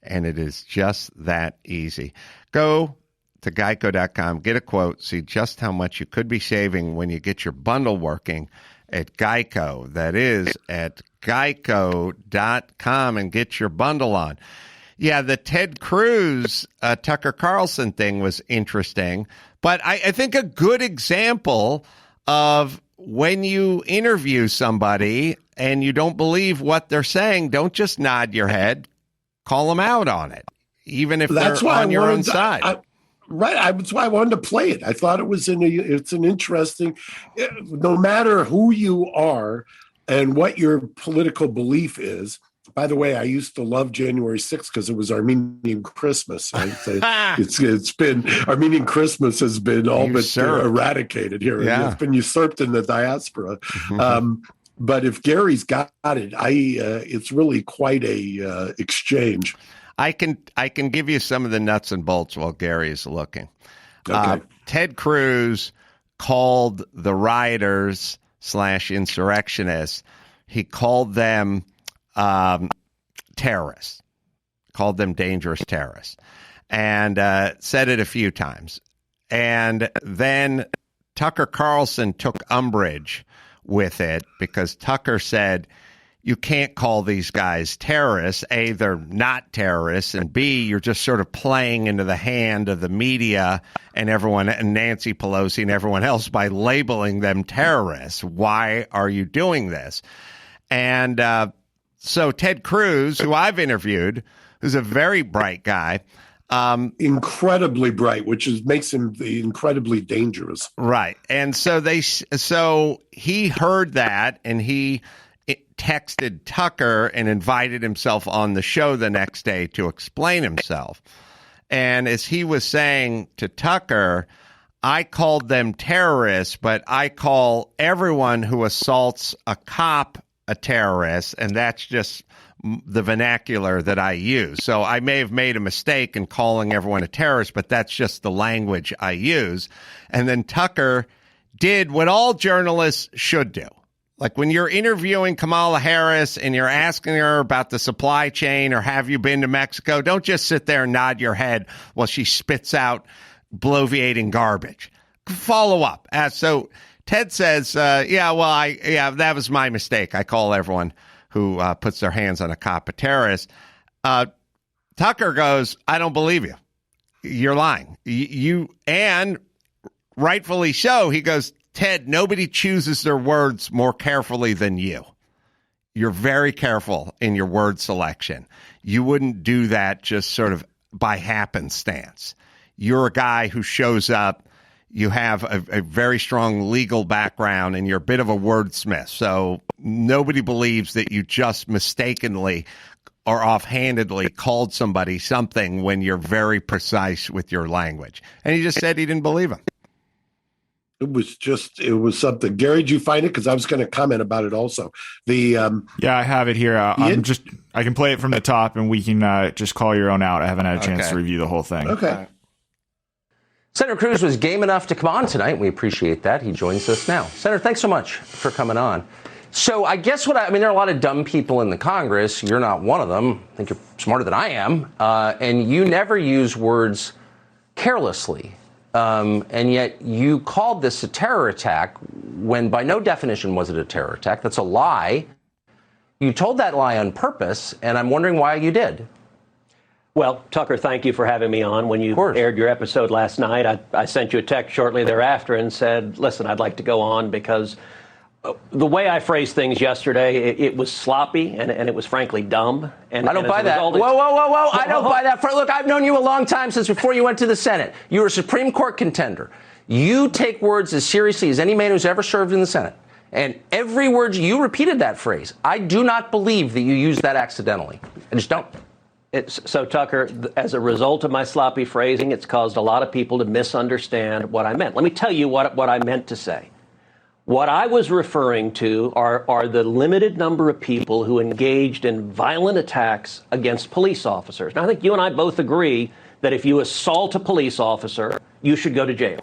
And it is just that easy. Go to geico.com, get a quote, see just how much you could be saving when you get your bundle working at Geico. That is at geico.com, and get your bundle on. Yeah, the Ted Cruz, Tucker Carlson thing was interesting, but I think a good example of when you interview somebody and you don't believe what they're saying, don't just nod your head, call them out on it, even if they're on your own side. Right. That's why I wanted to play it. I thought it's an interesting, no matter who you are and what your political belief is. By the way, I used to love January 6th because it was Armenian Christmas. Right? It's been Armenian Christmas has been all but eradicated here. Yeah. It's been usurped in the diaspora. But if Gary's got it, it's really quite a exchange. I can give you some of the nuts and bolts while Gary is looking. Okay. Ted Cruz called the rioters / insurrectionists. He called them terrorists, called them dangerous terrorists, and said it a few times. And then Tucker Carlson took umbrage with it because Tucker said, you can't call these guys terrorists. A, they're not terrorists, and B, you're just sort of playing into the hand of the media and everyone, and Nancy Pelosi and everyone else, by labeling them terrorists. Why are you doing this? And so Ted Cruz, who I've interviewed, who's a very bright guy, incredibly bright, which makes him incredibly dangerous. Right, and so he heard that, and he texted Tucker and invited himself on the show the next day to explain himself. And as he was saying to Tucker, I called them terrorists, but I call everyone who assaults a cop a terrorist, and that's just the vernacular that I use. So I may have made a mistake in calling everyone a terrorist, but that's just the language I use. And then Tucker did what all journalists should do. Like when you're interviewing Kamala Harris and you're asking her about the supply chain or have you been to Mexico, don't just sit there and nod your head while she spits out bloviating garbage. Follow up. So Ted says, that was my mistake. I call everyone who puts their hands on a cop a terrorist. Tucker goes, I don't believe you. You're lying. And rightfully so, he goes, Ted, nobody chooses their words more carefully than you. You're very careful in your word selection. You wouldn't do that just sort of by happenstance. You're a guy who shows up. You have a very strong legal background, and you're a bit of a wordsmith. So nobody believes that you just mistakenly or offhandedly called somebody something when you're very precise with your language. And he just said he didn't believe him. It was something. Gary, did you find it? Because I was going to comment about it also. Yeah, I have it here. I can play it from the top, and we can just call your own out. I haven't had a chance to review the whole thing. Okay. Senator Cruz was game enough to come on tonight. We appreciate that. He joins us now. Senator, thanks so much for coming on. So I guess there are a lot of dumb people in the Congress. You're not one of them. I think you're smarter than I am. And you never use words carelessly. And yet you called this a terror attack when by no definition was it a terror attack. That's a lie. You told that lie on purpose, and I'm wondering why you did. Well, Tucker, thank you for having me on. When you aired your episode last night, I sent you a text shortly thereafter and said, listen, I'd like to go on because the way I phrased things yesterday, it was sloppy and it was frankly dumb. And I don't buy that. Whoa. I don't buy that. Look, I've known you a long time, since before you went to the Senate. You were a Supreme Court contender. You take words as seriously as any man who's ever served in the Senate. And every word, you repeated that phrase. I do not believe that you used that accidentally. I just don't. So, Tucker, as a result of my sloppy phrasing, it's caused a lot of people to misunderstand what I meant. Let me tell you what I meant to say. What I was referring to are the limited number of people who engaged in violent attacks against police officers. Now, I think you and I both agree that if you assault a police officer, you should go to jail.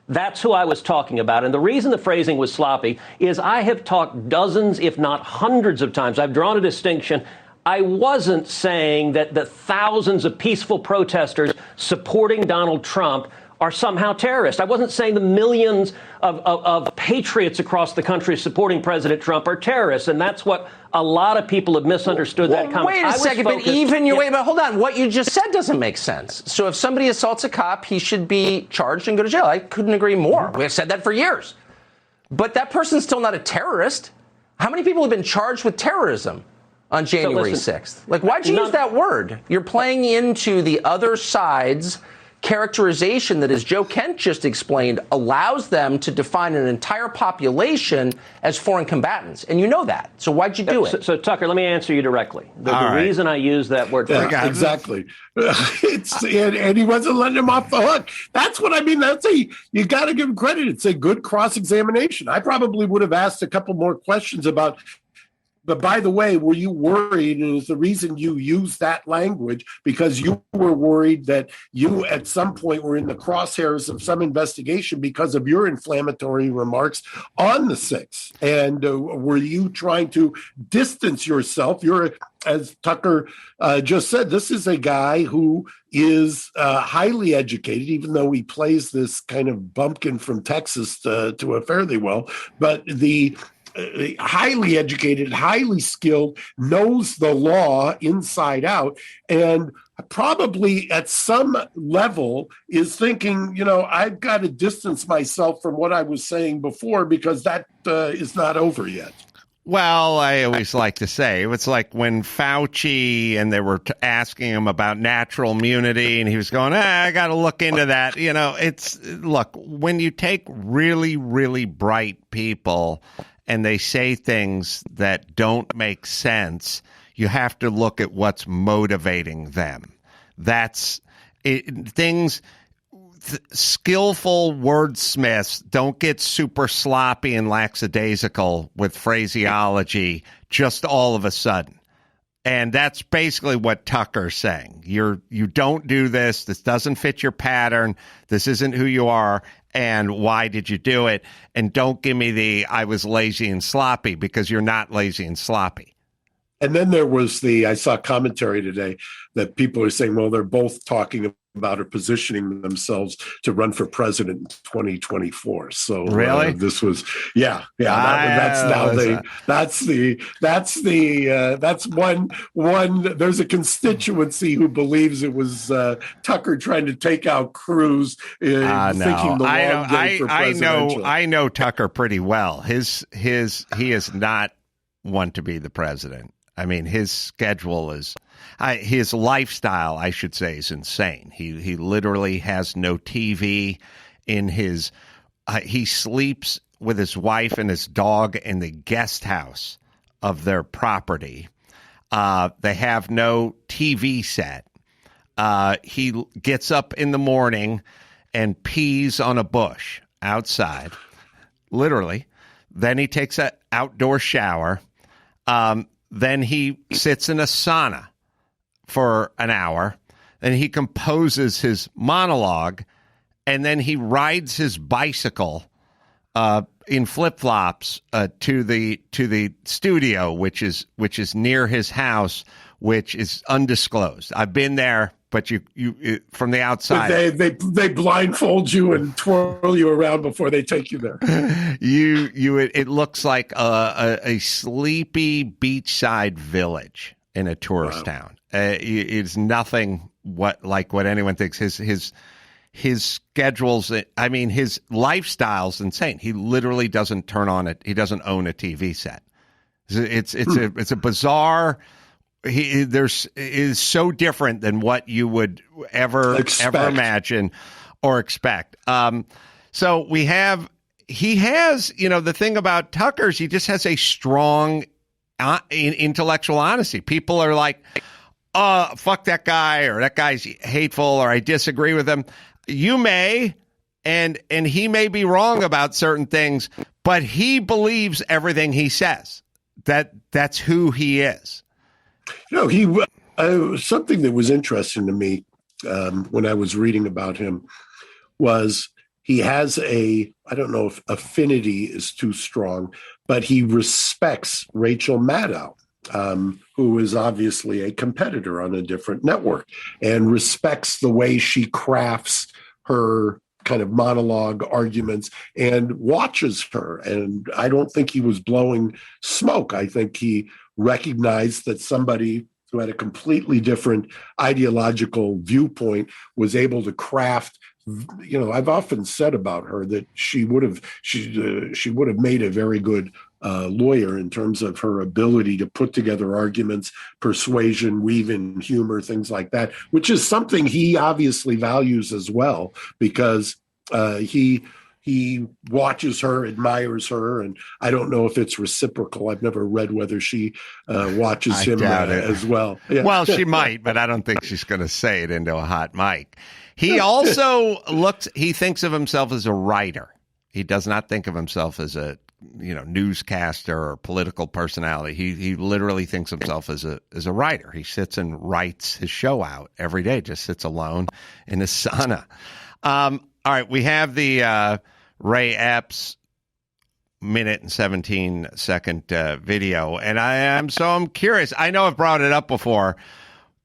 That's who I was talking about. And the reason the phrasing was sloppy is I have talked dozens, if not hundreds of times. I've drawn a distinction. I wasn't saying that the thousands of peaceful protesters supporting Donald Trump are somehow terrorists. I wasn't saying the millions of patriots across the country supporting President Trump are terrorists. And that's what a lot of people have misunderstood that comment. Wait a second, but hold on. What you just said doesn't make sense. So if somebody assaults a cop, he should be charged and go to jail. I couldn't agree more. We have said that for years. But that person's still not a terrorist. How many people have been charged with terrorism on January 6th? Like, why'd you use that word? You're playing into the other side's characterization that, as Joe Kent just explained, allows them to define an entire population as foreign combatants. And you know that. So why'd you do it? So Tucker, let me answer you directly. The reason I use that word. Exactly. And he wasn't letting him off the hook. That's what I mean. You got to give him credit. It's a good cross-examination. I probably would have asked a couple more questions about, but by the way, were you worried? And is the reason you used that language because you were worried that you at some point were in the crosshairs of some investigation because of your inflammatory remarks on the 6th? And were you trying to distance yourself? As Tucker just said, this is a guy who is highly educated, even though he plays this kind of bumpkin from Texas to a fairly well. But the highly educated, highly skilled, knows the law inside out, and probably at some level is thinking, I've got to distance myself from what I was saying before because that is not over yet. Well, I always like to say, it's like when Fauci and they were asking him about natural immunity and he was going, I got to look into that. Look, when you take really, really bright people and they say things that don't make sense, you have to look at what's motivating them. That's it. Skillful wordsmiths don't get super sloppy and lackadaisical with phraseology just all of a sudden. And that's basically what Tucker's saying. You don't do this. This doesn't fit your pattern. This isn't who you are. And why did you do it? And don't give me I was lazy and sloppy, because you're not lazy and sloppy. And then there was I saw commentary today that people are saying, well, they're both talking about or positioning themselves to run for president in 2024. So really, this was, that's one. There's a constituency who believes it was Tucker trying to take out Cruz, thinking the long game for presidential. I know Tucker pretty well. He is not one to be the president. I mean, his schedule is. His lifestyle, I should say, is insane. He literally has no TV in his. He sleeps with his wife and his dog in the guest house of their property. They have no TV set. He gets up in the morning and pees on a bush outside, literally. Then he takes an outdoor shower. Then he sits in a sauna for an hour, and he composes his monologue, and then he rides his bicycle in flip-flops to the studio, which is near his house, which is undisclosed. I've been there, but you from the outside, they blindfold you and twirl you around before they take you there. It looks like a sleepy beachside village in a tourist town. It's nothing like what anyone thinks. His schedules, I mean, his lifestyle's insane. He literally doesn't turn on it. He doesn't own a TV set. It's a bizarre. It is so different than what you would ever imagine or expect. So he has, the thing about Tucker's, he just has a strong intellectual honesty. People are like, oh, fuck that guy, or that guy's hateful, or I disagree with him. You may, and he may be wrong about certain things, but he believes everything he says. That's who he is. Something that was interesting to me when I was reading about him was he has I don't know if affinity is too strong, but he respects Rachel Maddow, who is obviously a competitor on a different network, and respects the way she crafts her kind of monologue arguments and watches her. And I don't think he was blowing smoke. I think he recognized that somebody who had a completely different ideological viewpoint was able to craft. I've often said about her that she would have made a very good lawyer in terms of her ability to put together arguments, persuasion, weave in humor, things like that, which is something he obviously values as well, because he watches her, admires her, and I don't know if it's reciprocal. I've never read whether she watches him as well. Yeah. Well, she might, but I don't think she's going to say it into a hot mic. He also he thinks of himself as a writer. He does not think of himself as a newscaster or political personality. He literally thinks of himself as a writer. He sits and writes his show out every day, just sits alone in his sauna. All right, we have the Ray Epps minute and 17-second video, and I'm curious. I know I've brought it up before,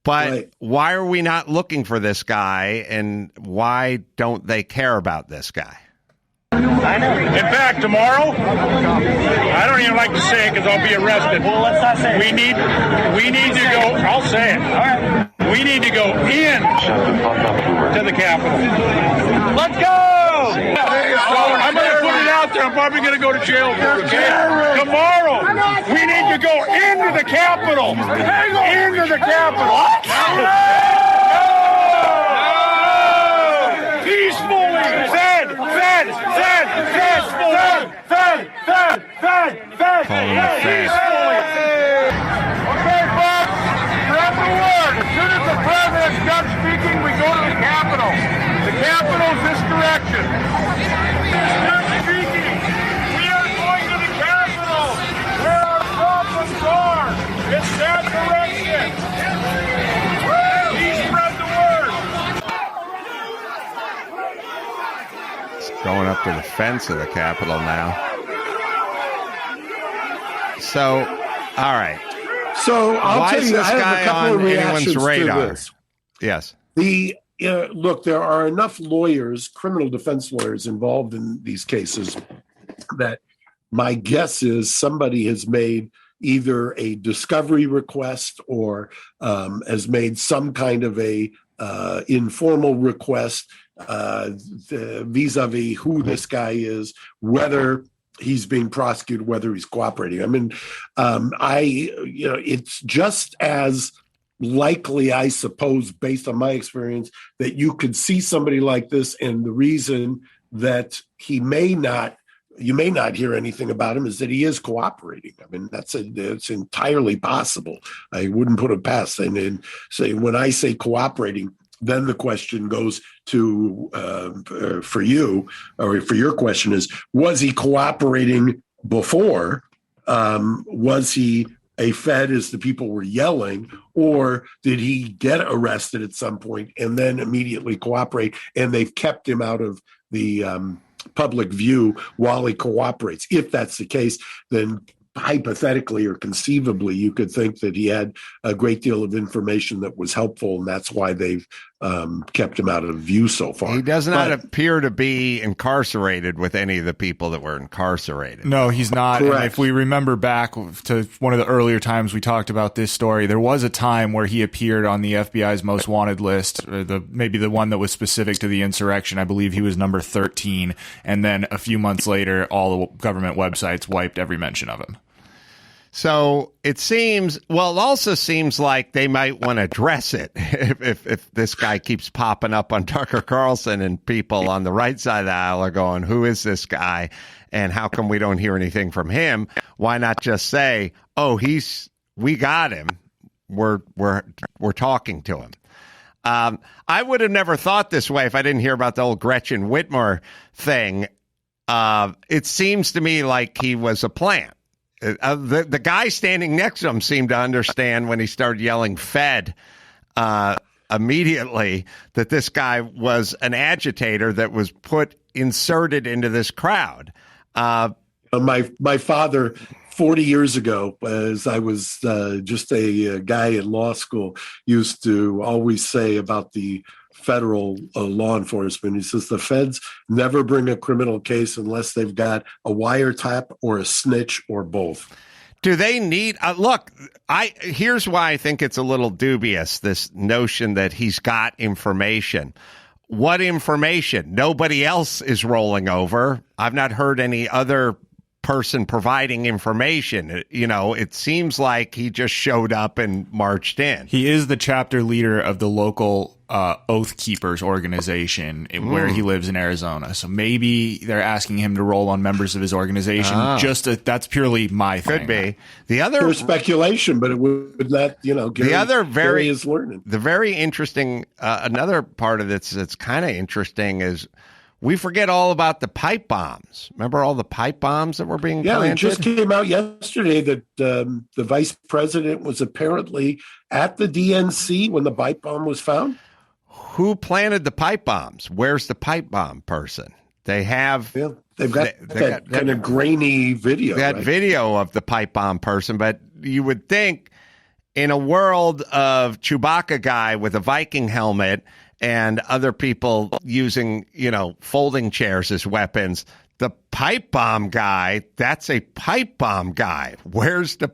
but Why are we not looking for this guy, and why don't they care about this guy? I know. In fact, tomorrow, I don't even like to say it because I'll be arrested. Well, let's not say it. We need to go. I'll say it. All right. We need to go in to the Capitol. Let's go! So I'm going to put it out there. I'm probably going to go to jail for it. Okay? Tomorrow, we need to go into the Capitol. Into the Capitol. Peacefully. Fed. Peacefully. Okay, folks. Spread the word. As soon as the president's done speaking, we go to the Capitol. The Capitol's this direction. Stop speaking. We are going to the Capitol, where our problems are. It's that direction. Please spread the word. It's going up to the fence of the Capitol now. So, all right. So I'll tell you, I have a couple of reactions to this. Yes. Look, there are enough lawyers, criminal defense lawyers involved in these cases that my guess is somebody has made either a discovery request or has made some kind of a informal request vis-a-vis who this guy is, whether he's being prosecuted, whether he's cooperating. I mean, it's just as likely, I suppose, based on my experience, that you could see somebody like this, and the reason that you may not hear anything about him is that he is cooperating. I mean, it's entirely possible. I wouldn't put it past. And say, when I say cooperating, then the question goes to for you, or for your question is, was he cooperating before? Was he a Fed as the people were yelling, or did he get arrested at some point and then immediately cooperate, and they've kept him out of the public view while he cooperates? If that's the case, then hypothetically or conceivably, you could think that he had a great deal of information that was helpful, and that's why they've kept him out of view so far. He does not appear to be incarcerated with any of the people that were incarcerated. No, he's not. Correct. And if we remember back to one of the earlier times we talked about this story, there was a time where he appeared on the FBI's most wanted list, maybe the one that was specific to the insurrection. I believe he was number 13. And then a few months later, all the government websites wiped every mention of him. So it also seems like they might want to address it if this guy keeps popping up on Tucker Carlson, and people on the right side of the aisle are going, who is this guy? And how come we don't hear anything from him? Why not just say, oh, we got him. We're talking to him. I would have never thought this way if I didn't hear about the old Gretchen Whitmer thing. It seems to me like he was a plant. The guy standing next to him seemed to understand when he started yelling "Fed." immediately that this guy was an agitator that was inserted into this crowd. My father, 40 years ago, as I was just a guy in law school, used to always say about the federal law enforcement. He says the feds never bring a criminal case unless they've got a wiretap or a snitch or both. Do they need look, here's why I think it's a little dubious, this notion that he's got information. What information? Nobody else is rolling over. I've not heard any other person providing information. It seems like he just showed up and marched in. He is the chapter leader of the local Oath Keepers organization where he lives in Arizona. So maybe they're asking him to roll on members of his organization. That's purely my thing. Could be. The other There's speculation, but it would not, Gary is learning. The very interesting, another part of this that's kind of interesting is we forget all about the pipe bombs. Remember all the pipe bombs that were being planted? Yeah, it just came out yesterday that the vice president was apparently at the DNC when the pipe bomb was found. Who planted the pipe bombs? Where's the pipe bomb person? They have... Yeah, they've got that kind of grainy video. That video of the pipe bomb person, but you would think in a world of Chewbacca guy with a Viking helmet and other people using, folding chairs as weapons, the pipe bomb guy, that's a pipe bomb guy. Where's the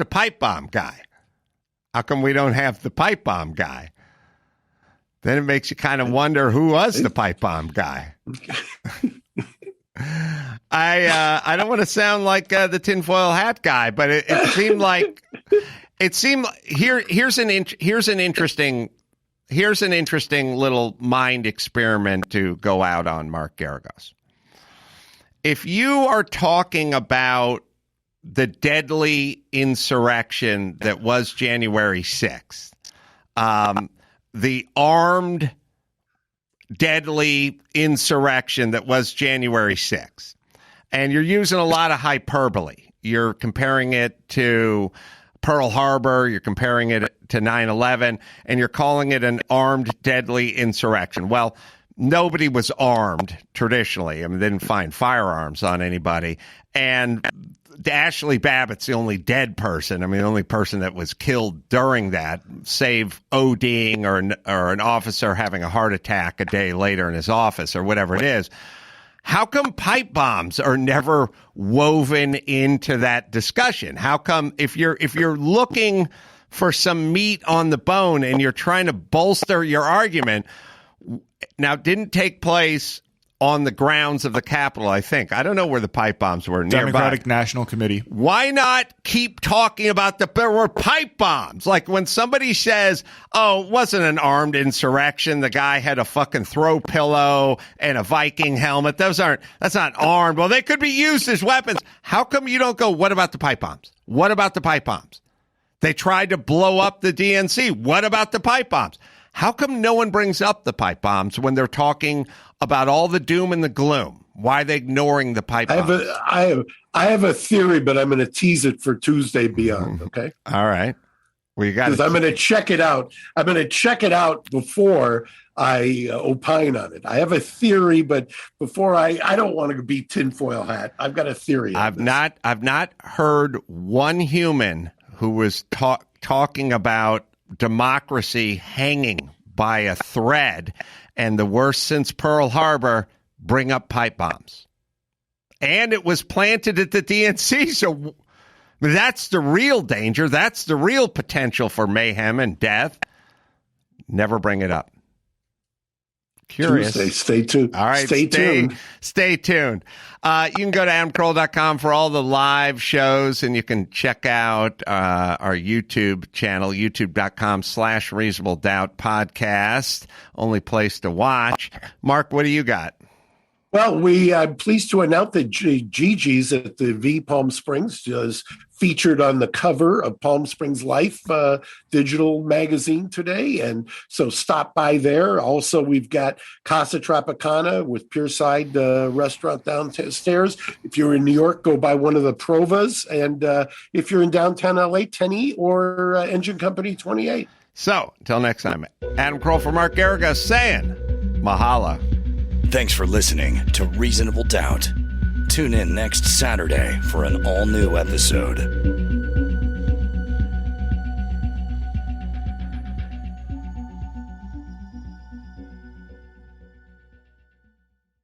pipe bomb guy? How come we don't have the pipe bomb guy? Then it makes you kind of wonder who was the pipe bomb guy. I don't want to sound like the tinfoil hat guy, but it seemed like here's an interesting little mind experiment to go out on, Mark Garagos. If you are talking about the deadly insurrection that was January 6th, the armed, deadly insurrection that was January 6th, and you're using a lot of hyperbole. You're comparing it to Pearl Harbor, you're comparing it to 9/11, and you're calling it an armed, deadly insurrection. Well, nobody was armed traditionally. I mean, they didn't find firearms on anybody. And Ashley Babbitt's the only dead person. I mean, the only person that was killed during that, save ODing or an officer having a heart attack a day later in his office or whatever it is. How come pipe bombs are never woven into that discussion? How come if you're looking for some meat on the bone and you're trying to bolster your argument, now it didn't take place on the grounds of the Capitol, I think. I don't know where the pipe bombs were nearby. Democratic National Committee. Why not keep talking about there were pipe bombs? Like when somebody says, oh, it wasn't an armed insurrection. The guy had a fucking throw pillow and a Viking helmet. That's not armed. Well, they could be used as weapons. How come you don't go, what about the pipe bombs? What about the pipe bombs? They tried to blow up the DNC. What about the pipe bombs? How come no one brings up the pipe bombs when they're talking about all the doom and the gloom? Why are they ignoring the pipe bombs? I have a theory, but I'm going to tease it for Tuesday Beyond, okay? All right. Well, you got. I'm going to check it out. I'm going to check it out before I opine on it. I have a theory, but before I don't want to be tinfoil hat. I've got a theory. I've not heard one human who was talking about democracy hanging by a thread, and the worst since Pearl Harbor, bring up pipe bombs. And it was planted at the DNC, so that's the real danger. That's the real potential for mayhem and death. Never bring it up. Curious. Tuesday. Stay tuned. All right. Stay tuned. Stay tuned. You can go to adamcarolla.com for all the live shows, and you can check out our YouTube channel, youtube.com/Reasonable Doubt Podcast. Only place to watch. Mark, what do you got? Well, we are pleased to announce that Gigi's at the V Palm Springs is featured on the cover of Palm Springs Life digital magazine today. And so stop by there. Also, we've got Casa Tropicana with Pierside restaurant downstairs. If you're in New York, go by one of the Provas. And if you're in downtown LA, 10E or Engine Company 28. So, until next time, Adam Carolla for Mark Garriga saying, Mahala. Thanks for listening to Reasonable Doubt. Tune in next Saturday for an all-new episode.